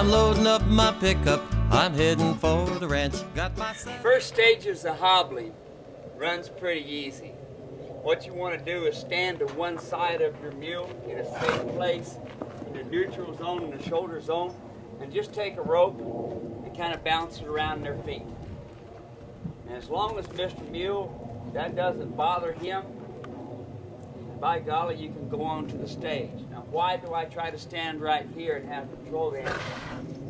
I'm loading up my pickup, I'm heading for the ranch. Got my First stages of hobbling runs pretty easy. What you want to do is stand to one side of your mule in a safe place, in the neutral zone, in the shoulder zone, and just take a rope and kind of bounce it around their feet. And as long as Mr. Mule, that doesn't bother him, by golly, you can go on to the stage. Now, why do I try to stand right here and have control of the animal?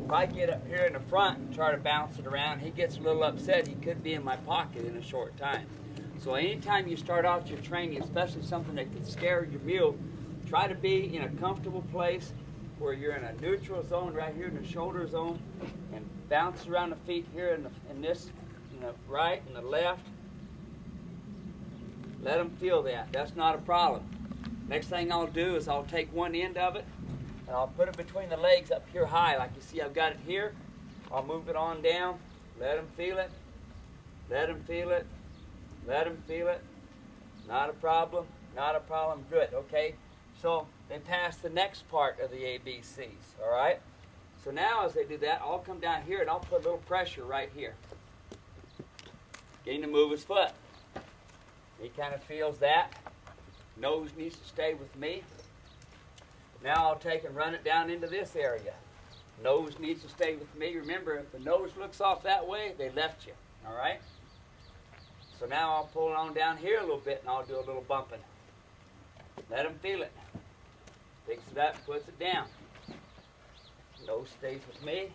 If I get up here in the front and try to bounce it around, he gets a little upset. He could be in my pocket in a short time. So anytime you start out your training, especially something that could scare your mule, try to be in a comfortable place where you're in a neutral zone right here in the shoulder zone, and bounce around the feet here in the right and the left. Let them feel that. That's not a problem. Next thing I'll do is I'll take one end of it and I'll put it between the legs up here high. Like you see, I've got it here. I'll move it on down. Let them feel it. Let them feel it. Let them feel it. Not a problem. Not a problem. Good. Okay. So they pass the next part of the ABCs. All right. So now as they do that, I'll come down here and I'll put a little pressure right here. Getting to move his foot. He kind of feels that. Nose needs to stay with me. Now I'll take and run it down into this area. Nose needs to stay with me. Remember, if the nose looks off that way, they left you. All right? So now I'll pull it on down here a little bit and I'll do a little bumping. Let him feel it. Picks it up, puts it down. Nose stays with me.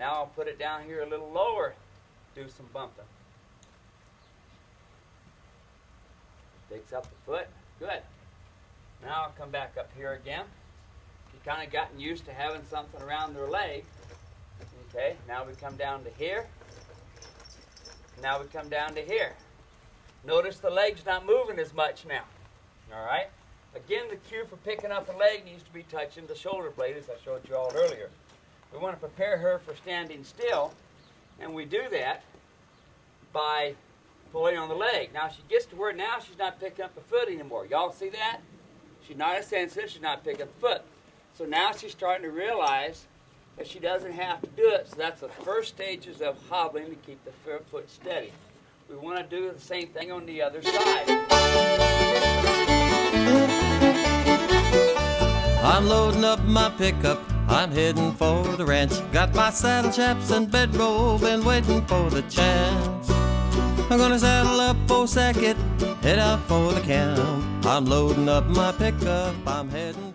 Now I'll put it down here a little lower. Do some bumping. Picks up the foot. Good. Now I'll come back up here again. You've kind of gotten used to having something around their leg. Okay, now we come down to here. Now we come down to here. Notice the leg's not moving as much now. All right? Again, the cue for picking up a leg needs to be touching the shoulder blade, as I showed you all earlier. We want to prepare her for standing still, and we do that by pulling on the leg. Now she gets to where now she's not picking up the foot anymore. Y'all see that? She's not as sensitive, she's not picking up the foot. So now she's starting to realize that she doesn't have to do it. So that's the first stages of hobbling to keep the foot steady. We want to do the same thing on the other side. I'm loading up my pickup, I'm heading for the ranch. Got my saddle chaps and bedroll, been waiting for the chance. I'm gonna saddle up, sack it, head out for the camp. I'm loading up my pickup, I'm heading